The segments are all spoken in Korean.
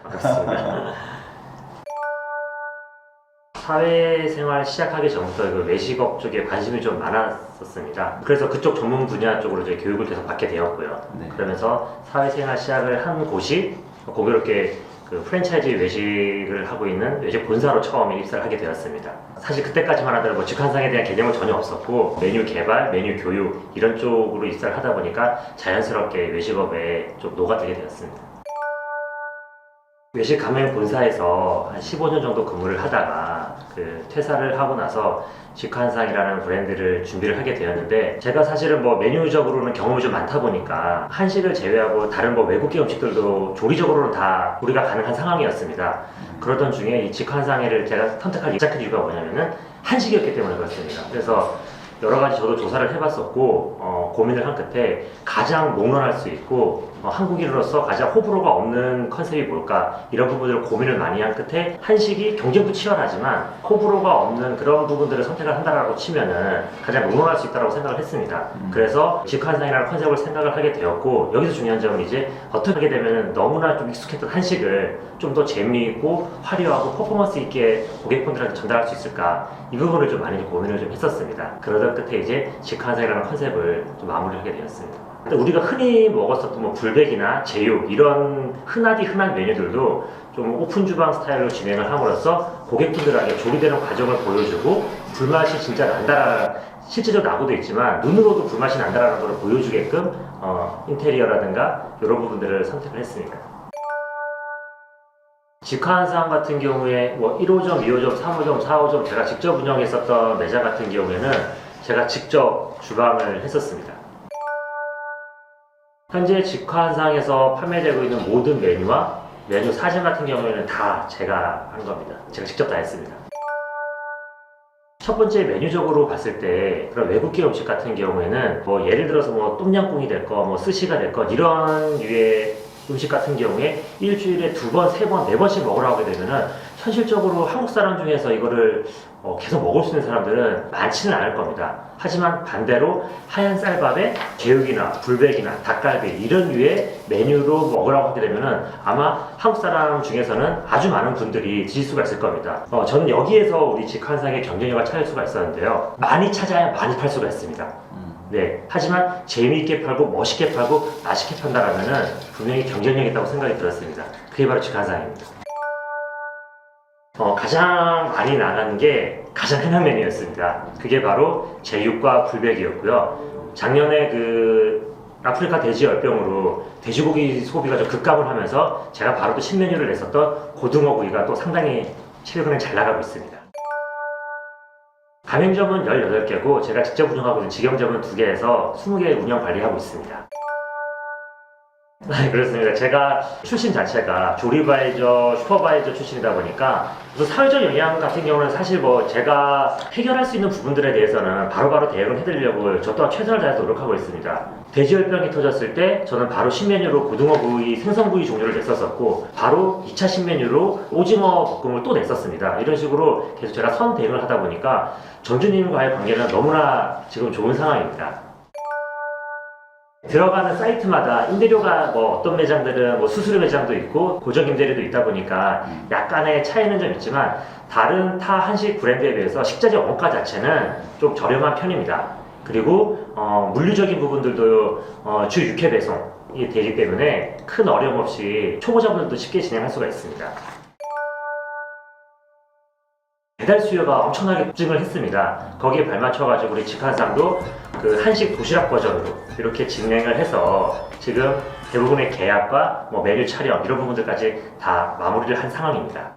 맞습니다. 사회생활 시작하기 전부터 그 외식업 쪽에 관심이 좀 많았었습니다. 그래서 그쪽 전문 분야 쪽으로 이제 교육을 계속 받게 되었고요. 네. 그러면서 사회생활 시작을 한 곳이 공교롭게 그 프랜차이즈 외식을 하고 있는 외식 본사로 처음에 입사를 하게 되었습니다. 사실 그때까지만 하더라도 뭐 직환상에 대한 개념은 전혀 없었고 메뉴 개발, 메뉴 교육 이런 쪽으로 입사를 하다 보니까 자연스럽게 외식업에 좀 녹아들게 되었습니다. 외식 가맹 본사에서 한 15년 정도 근무를 하다가 그 퇴사를 하고 나서 직환상이라는 브랜드를 준비를 하게 되었는데, 제가 사실은 뭐 메뉴적으로는 경험이 좀 많다 보니까 한식을 제외하고 다른 뭐 외국계 음식들도 조리적으로는 다 우리가 가능한 상황이었습니다. 그러던 중에 이 직환상회를 제가 선택할 시작한 이유가 뭐냐면은 한식이었기 때문에 그렇습니다. 그래서 여러 가지 저도 조사를 해봤었고 고민을 한 끝에 가장 롱런할 수 있고 한국인으로서 가장 호불호가 없는 컨셉이 뭘까, 이런 부분들을 고민을 많이 한 끝에 한식이 경쟁도 치열하지만 호불호가 없는 그런 부분들을 선택을 한다라고 치면은 가장 롱런할 수 있다고 생각을 했습니다. 그래서 직환상이라는 컨셉을 생각을 하게 되었고, 여기서 중요한 점은 이제 어떻게 하게 되면 너무나 좀 익숙했던 한식을 좀 더 재미있고 화려하고 퍼포먼스 있게 고객분들한테 전달할 수 있을까, 이 부분을 좀 많이 고민을 좀 했었습니다. 그러던 끝에 이제 직환상이라는 컨셉을 좀 마무리하게 되었습니다. 근데 우리가 흔히 먹었었던 뭐 불백이나 제육 이런 흔한 메뉴들도 좀 오픈 주방 스타일로 진행을 함으로써 고객분들에게 조리되는 과정을 보여주고 불맛이 진짜 난다라, 실제적으로 나고도 있지만 눈으로도 불맛이 난다라는 걸 보여주게끔 인테리어라든가 이런 부분들을 선택을 했습니다. 직환상 같은 경우에 뭐 1호점, 2호점, 3호점, 4호점 제가 직접 운영했었던 매장 같은 경우에는 제가 직접 주방을 했었습니다. 현재 직환상에서 판매되고 있는 모든 메뉴와 메뉴 사진 같은 경우에는 다 제가 한 겁니다. 제가 직접 다 했습니다. 첫 번째 메뉴적으로 봤을 때 그런 외국계 음식 같은 경우에는 뭐 예를 들어서 뭐 똠양꿍이 됐건 뭐 스시가 됐건 이런 류의 음식 같은 경우에 일주일에 2번, 3번, 4번씩 먹으러 가게 되면은 현실적으로 한국 사람 중에서 이거를 계속 먹을 수 있는 사람들은 많지는 않을 겁니다. 하지만 반대로 하얀 쌀밥에 제육이나 불백이나 닭갈비 이런 류의 메뉴로 먹으라고 하게 되면은 아마 한국 사람 중에서는 아주 많은 분들이 드실 수가 있을 겁니다. 저는 여기에서 우리 직환상의 경쟁력을 찾을 수가 있었는데요. 많이 찾아야 많이 팔 수가 있습니다. 네. 하지만 재미있게 팔고 멋있게 팔고 맛있게 판다라면은 분명히 경쟁력이 있다고 생각이 들었습니다. 그게 바로 직환상입니다. 가장 많이 나가는 게 가장 흔한 메뉴였습니다. 그게 바로 제육과 불백이었고요. 작년에 그 아프리카 돼지열병으로 돼지고기 소비가 좀 급감을 하면서 제가 바로 또 신메뉴를 냈었던 고등어구이가 또 상당히 최근에 잘 나가고 있습니다. 가맹점은 18개고 제가 직접 운영하고 있는 직영점은 2개에서 20개 운영 관리하고 있습니다. 네, 그렇습니다. 제가 출신 자체가 조리바이저, 슈퍼바이저 출신이다 보니까 사회적 영향 같은 경우는 사실 뭐 제가 해결할 수 있는 부분들에 대해서는 바로바로 대응을 해드리려고 저 또한 최선을 다해서 노력하고 있습니다. 돼지열병이 터졌을 때 저는 바로 신메뉴로 고등어구이, 생선구이 종류를 냈었었고 바로 2차 신메뉴로 오징어 볶음을 또 냈었습니다. 이런 식으로 계속 제가 선 대응을 하다 보니까 점주님과의 관계는 너무나 지금 좋은 상황입니다. 들어가는 사이트마다 임대료가 뭐 어떤 매장들은 뭐 수수료 매장도 있고 고정 임대료도 있다 보니까 약간의 차이는 좀 있지만 다른 타 한식 브랜드에 비해서 식자재 원가 자체는 좀 저렴한 편입니다. 그리고 물류적인 부분들도 주 6회 배송이 되기 때문에 큰 어려움 없이 초보자분들도 쉽게 진행할 수가 있습니다. 배달 수요가 엄청나게 급증을 했습니다. 거기에 발맞춰가지고 우리 직환상도 그 한식 도시락 버전으로 이렇게 진행을 해서 지금 대부분의 계약과 뭐 메뉴 촬영 이런 부분들까지 다 마무리를 한 상황입니다.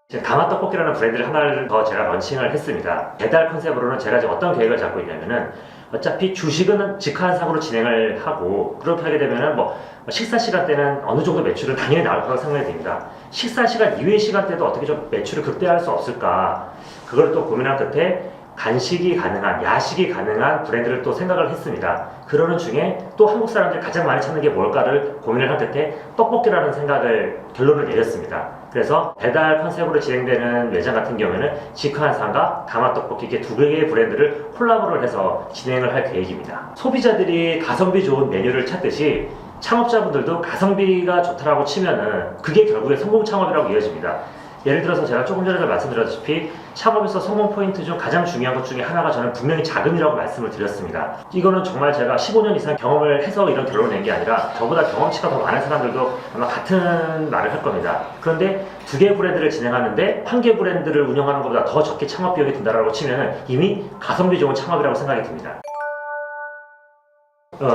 지금 다마떡볶이라는 브랜드를 하나를 더 제가 런칭을 했습니다. 배달 컨셉으로는 제가 지금 어떤 계획을 잡고 있냐면은 어차피 주식은 직환상으로 진행을 하고 그렇게 하게 되면은 뭐 식사 시간대는 어느 정도 매출은 당연히 나올 거라고 생각이 됩니다. 식사 시간 이외의 시간대도 어떻게 좀 매출을 극대화할 수 없을까, 그걸 또 고민한 끝에 간식이 가능한, 야식이 가능한 브랜드를 또 생각을 했습니다. 그러는 중에 또 한국 사람들이 가장 많이 찾는 게 뭘까를 고민을 한 끝에 떡볶이라는 생각을 결론을 내렸습니다. 그래서 배달 컨셉으로 진행되는 매장 같은 경우에는 직환상과 다마떡볶이 이렇게 2개의 브랜드를 콜라보를 해서 진행을 할 계획입니다. 소비자들이 가성비 좋은 메뉴를 찾듯이 창업자분들도 가성비가 좋다라고 치면은 그게 결국에 성공 창업이라고 이어집니다. 예를 들어서 제가 조금 전에도 말씀드렸다시피 창업에서 성공 포인트 중 가장 중요한 것 중에 하나가 저는 분명히 자금이라고 말씀을 드렸습니다. 이거는 정말 제가 15년 이상 경험을 해서 이런 결론을 낸 게 아니라 저보다 경험치가 더 많은 사람들도 아마 같은 말을 할 겁니다. 그런데 두 개 브랜드를 진행하는데 한 개 브랜드를 운영하는 것보다 더 적게 창업 비용이 든다라고 치면은 이미 가성비 좋은 창업이라고 생각이 듭니다.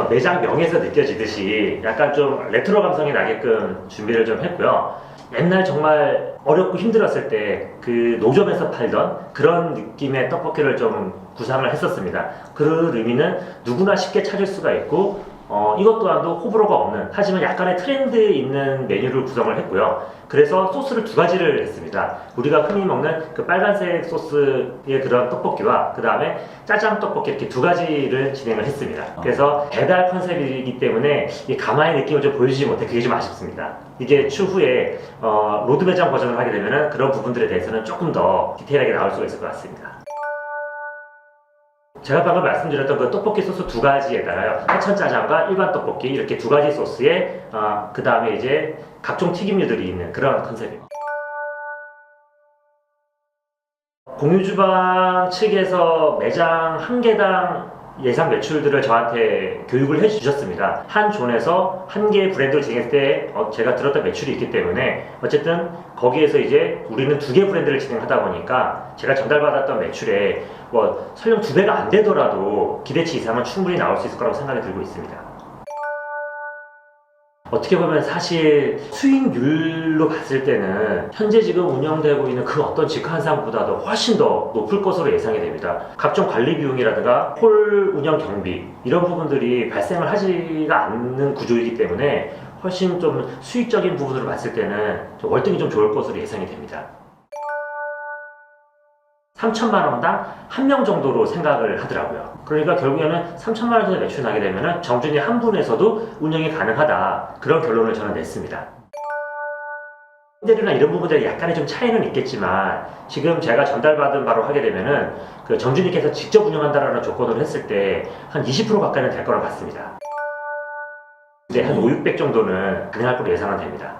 매장 명에서 느껴지듯이 약간 좀 레트로 감성이 나게끔 준비를 좀 했고요. 옛날 정말 어렵고 힘들었을 때 그 노점에서 팔던 그런 느낌의 떡볶이를 좀 구상을 했었습니다. 그 의미는 누구나 쉽게 찾을 수가 있고 이것 또한도 호불호가 없는, 하지만 약간의 트렌드 있는 메뉴를 구성을 했고요. 그래서 소스를 두 가지를 했습니다. 우리가 흔히 먹는 그 빨간색 소스의 그런 떡볶이와 그 다음에 짜장 떡볶이, 이렇게 두 가지를 진행을 했습니다. 그래서 배달 컨셉이기 때문에 이 가마의 느낌을 좀 보여주지 못해 그게 좀 아쉽습니다. 이게 추후에 로드 매장 버전을 하게 되면 그런 부분들에 대해서는 조금 더 디테일하게 나올 수가 있을 것 같습니다. 제가 방금 말씀드렸던 그 떡볶이 소스 두 가지에다가요, 해천짜장과 일반 떡볶이 이렇게 두 가지 소스에 그 다음에 이제 각종 튀김류들이 있는 그런 컨셉입니다. 공유주방 측에서 매장 한 개당 예상 매출들을 저한테 교육을 해주셨습니다. 한 존에서 한 개의 브랜드를 진행했을 때 제가 들었던 매출이 있기 때문에 어쨌든 거기에서 이제 우리는 두 개 브랜드를 진행하다 보니까 제가 전달받았던 매출에 뭐 설령 두 배가 안 되더라도 기대치 이상은 충분히 나올 수 있을 거라고 생각이 들고 있습니다. 어떻게 보면 사실 수익률로 봤을 때는 현재 지금 운영되고 있는 그 어떤 직화한상보다도 훨씬 더 높을 것으로 예상이 됩니다. 각종 관리 비용이라든가 홀 운영 경비 이런 부분들이 발생을 하지가 않는 구조이기 때문에 훨씬 좀 수익적인 부분으로 봤을 때는 좀 월등히 좀 좋을 것으로 예상이 됩니다. 3천만 원당 한 명 정도로 생각을 하더라고요. 그러니까 결국에는 3천만 원 정도 매출이 나게 되면 정준이 한 분에서도 운영이 가능하다, 그런 결론을 저는 냈습니다. 임대료나 이런 부분들이 약간의 좀 차이는 있겠지만 지금 제가 전달받은 바로 하게 되면은 그 정준이께서 직접 운영한다라는 조건으로 했을 때 한 20% 가까이는 될 거라고 봤습니다. 근데 한 5, 600 정도는 가능할 거로 예상은 됩니다.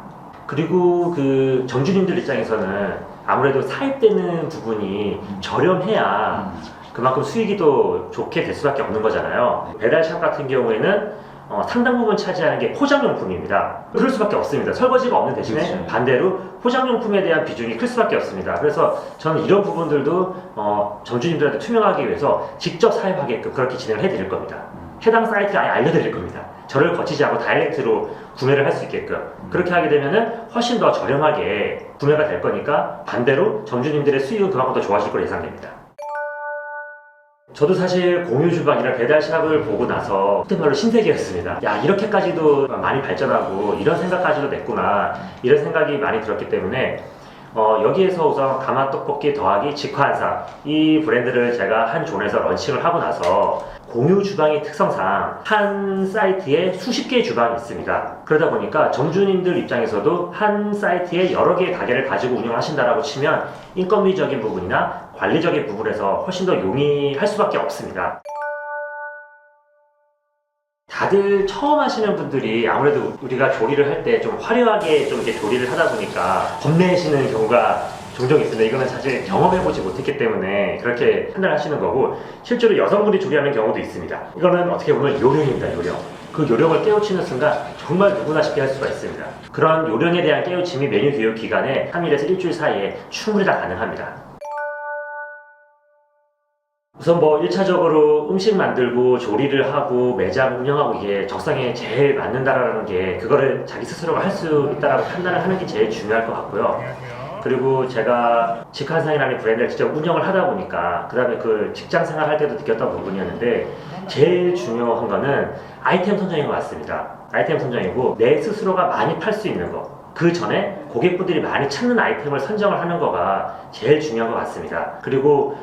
그리고 그 정주님들 입장에서는 아무래도 사입되는 부분이 저렴해야 그만큼 수익이 더 좋게 될 수밖에 없는 거잖아요. 배달샵 같은 경우에는 상당 부분 차지하는 게 포장용품입니다. 그럴 수밖에 없습니다. 설거지가 없는 대신에 그렇죠. 반대로 포장용품에 대한 비중이 클 수밖에 없습니다. 그래서 저는 이런 부분들도 정주님들한테 투명하기 위해서 직접 사입하게끔 그렇게 진행을 해드릴 겁니다. 해당 사이트를 아예 알려드릴 겁니다. 저를 거치지 않고 다이렉트로 구매를 할 수 있게끔 그렇게 하게 되면은 훨씬 더 저렴하게 구매가 될 거니까 반대로 정주님들의 수익은 그만큼 더 좋아질 걸로 예상됩니다. 저도 사실 공유주방이나 배달샵을 보고 나서 그때말로 신세계였습니다. 야, 이렇게까지도 많이 발전하고 이런 생각까지도 냈구나, 이런 생각이 많이 들었기 때문에 여기에서 우선 가마떡볶이 더하기 직화한상 이 브랜드를 제가 한 존에서 런칭을 하고 나서 공유 주방의 특성상 한 사이트에 수십 개의 주방이 있습니다. 그러다 보니까 점주님들 입장에서도 한 사이트에 여러 개의 가게를 가지고 운영하신다라고 치면 인건비적인 부분이나 관리적인 부분에서 훨씬 더 용이할 수밖에 없습니다. 다들 처음 하시는 분들이 아무래도 우리가 조리를 할 때 좀 화려하게 좀 이렇게 조리를 하다 보니까 겁내시는 경우가 종종 있습니다. 이거는 사실 경험해보지 못했기 때문에 그렇게 판단하시는 거고, 실제로 여성분이 조리하는 경우도 있습니다. 이거는 어떻게 보면 요령입니다, 요령. 그 요령을 깨우치는 순간 정말 누구나 쉽게 할 수가 있습니다. 그런 요령에 대한 깨우침이 메뉴 교육 기간에 3일에서 일주일 사이에 충분히 다 가능합니다. 우선 뭐 1차적으로 음식 만들고 조리를 하고 매장 운영하고 이게 적성에 제일 맞는다라는 게, 그거를 자기 스스로가 할 수 있다라고 판단을 하는 게 제일 중요할 것 같고요. 그리고 제가 직한상이라는 브랜드를 직접 운영을 하다 보니까 그 다음에 그 직장 생활 할 때도 느꼈던 부분이었는데, 제일 중요한 거는 아이템 선정인 것 같습니다. 아이템 선정이고 내 스스로가 많이 팔 수 있는 거, 그 전에 고객분들이 많이 찾는 아이템을 선정을 하는 거가 제일 중요한 것 같습니다. 그리고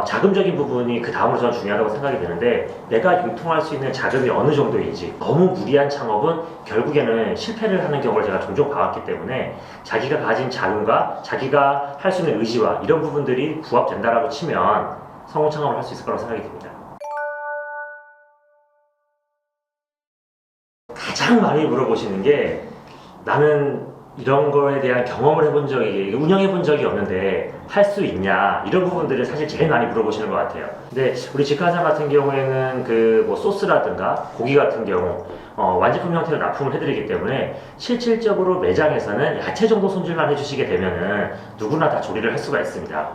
자금적인 부분이 그 다음으로 저는 중요하다고 생각이 드는데, 내가 유통할 수 있는 자금이 어느 정도인지, 너무 무리한 창업은 결국에는 실패를 하는 경우를 제가 종종 봐왔기 때문에 자기가 가진 자금과 자기가 할 수 있는 의지와 이런 부분들이 부합된다라고 치면 성공 창업을 할 수 있을 거라고 생각이 듭니다. 가장 가장 많이 물어보시는 게 나는 이런 거에 대한 경험을 해본 적이 운영해 본 적이 없는데 할 수 있냐 이런 부분들을 사실 제일 많이 물어보시는 것 같아요. 근데 우리 직관상 같은 경우에는 그 뭐 소스라든가 고기 같은 경우 완제품 형태로 납품을 해드리기 때문에 실질적으로 매장에서는 야채 정도 손질만 해주시게 되면은 누구나 다 조리를 할 수가 있습니다.